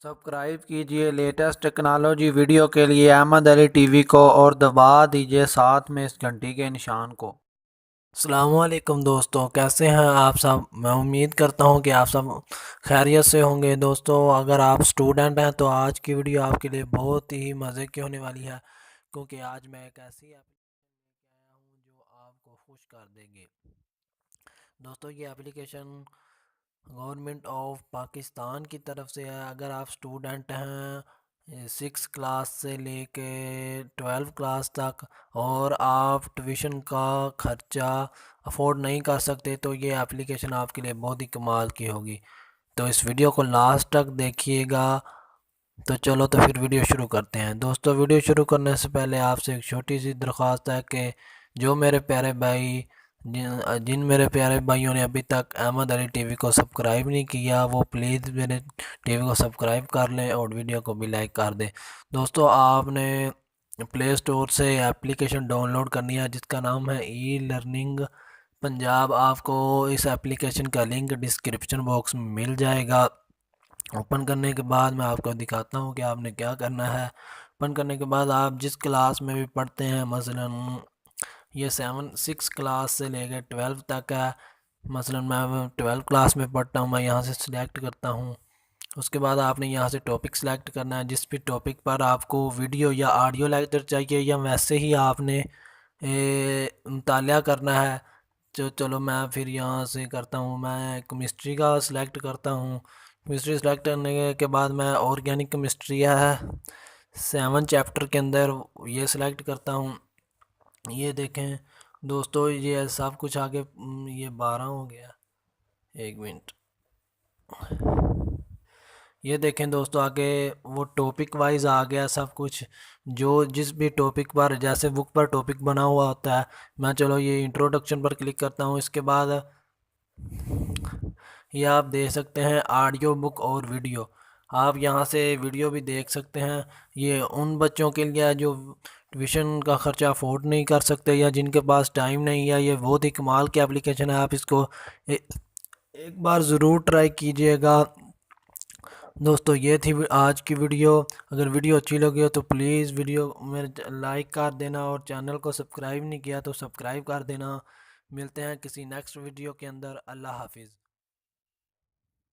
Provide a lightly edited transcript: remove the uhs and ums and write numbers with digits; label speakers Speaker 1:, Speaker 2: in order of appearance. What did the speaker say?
Speaker 1: Subscribe کیجئے latest technology video کے لیے احمد علی ٹی وی کو اور دبا دیجئے ساتھ میں اس گھنٹی کے نشان کو۔
Speaker 2: السلام علیکم دوستو، کیسے ہیں آپ سب؟ میں امید کرتا ہوں کہ آپ سب خیریت سے ہوں گے۔ دوستو، اگر آپ سٹوڈنٹ ہیں تو آج کی ویڈیو آپ کے لیے بہت ہی مزے کی ہونے والی ہے، کیونکہ آج میں ایک ایسی اپلیکیشن لے کے آیا ہوں جو آپ کو خوش کر دے گی۔ دوستو، یہ اپلیکیشن گورنمنٹ آف پاکستان کی طرف سے ہے۔ اگر آپ سٹوڈنٹ ہیں 6 کلاس سے لے کے 12 کلاس تک اور آپ ٹیوشن کا خرچہ افورڈ نہیں کر سکتے تو یہ اپلیکیشن آپ کے لیے بہت ہی کمال کی ہوگی۔ تو اس ویڈیو کو لاسٹ تک دیکھیے گا۔ تو چلو تو پھر ویڈیو شروع کرتے ہیں۔ دوستو، ویڈیو شروع کرنے سے پہلے آپ سے ایک چھوٹی سی درخواست ہے کہ جو میرے پیارے بھائی جن میرے پیارے بھائیوں نے ابھی تک احمد علی ٹی وی کو سبسکرائب نہیں کیا، وہ پلیز میرے ٹی وی کو سبسکرائب کر لیں اور ویڈیو کو بھی لائک کر دیں۔ دوستو، آپ نے پلے اسٹور سے اپلیکیشن ڈاؤن لوڈ کرنی ہے جس کا نام ہے ای لرننگ پنجاب۔ آپ کو اس اپلیکیشن کا لنک ڈسکرپشن باکس میں مل جائے گا۔ اوپن کرنے کے بعد میں آپ کو دکھاتا ہوں کہ آپ نے کیا کرنا ہے۔ اوپن کرنے کے بعد آپ جس کلاس میں بھی پڑھتے ہیں، مثلاً یہ 6 کلاس سے لے کے 12 تک ہے، مثلاً میں 12 کلاس میں پڑھتا ہوں، میں یہاں سے سلیکٹ کرتا ہوں۔ اس کے بعد آپ نے یہاں سے ٹاپک سلیکٹ کرنا ہے، جس بھی ٹاپک پر آپ کو ویڈیو یا آڈیو لیکچر چاہیے یا ویسے ہی آپ نے مطالعہ کرنا ہے۔ چلو میں پھر یہاں سے کرتا ہوں، میں کیمسٹری کا سلیکٹ کرتا ہوں۔ کیمسٹری سلیکٹ کرنے کے بعد میں آرگینک کیمسٹری ہے 7 چیپٹر کے اندر یہ سلیکٹ کرتا ہوں۔ یہ دیکھیں دوستو، یہ سب کچھ آگے یہ 12 ہو گیا، ایک منٹ۔ یہ دیکھیں دوستو، آگے وہ ٹاپک وائز آ گیا سب کچھ، جو جس بھی ٹاپک پر جیسے بک پر ٹاپک بنا ہوا ہوتا ہے۔ میں چلو یہ انٹروڈکشن پر کلک کرتا ہوں۔ اس کے بعد یہ آپ دیکھ سکتے ہیں آڈیو بک اور ویڈیو، آپ یہاں سے ویڈیو بھی دیکھ سکتے ہیں۔ یہ ان بچوں کے لیے جو ٹیوشن کا خرچہ افورڈ نہیں کر سکتے یا جن کے پاس ٹائم نہیں ہے، یہ بہت ہی کمال کی اپلیکیشن ہے۔ آپ اس کو ایک بار ضرور ٹرائی کیجئے گا۔ دوستو، یہ تھی آج کی ویڈیو۔ اگر ویڈیو اچھی لگی ہو تو پلیز ویڈیو میرے لائک کر دینا، اور چینل کو سبسکرائب نہیں کیا تو سبسکرائب کر دینا۔ ملتے ہیں کسی نیکسٹ ویڈیو کے اندر۔ اللہ حافظ۔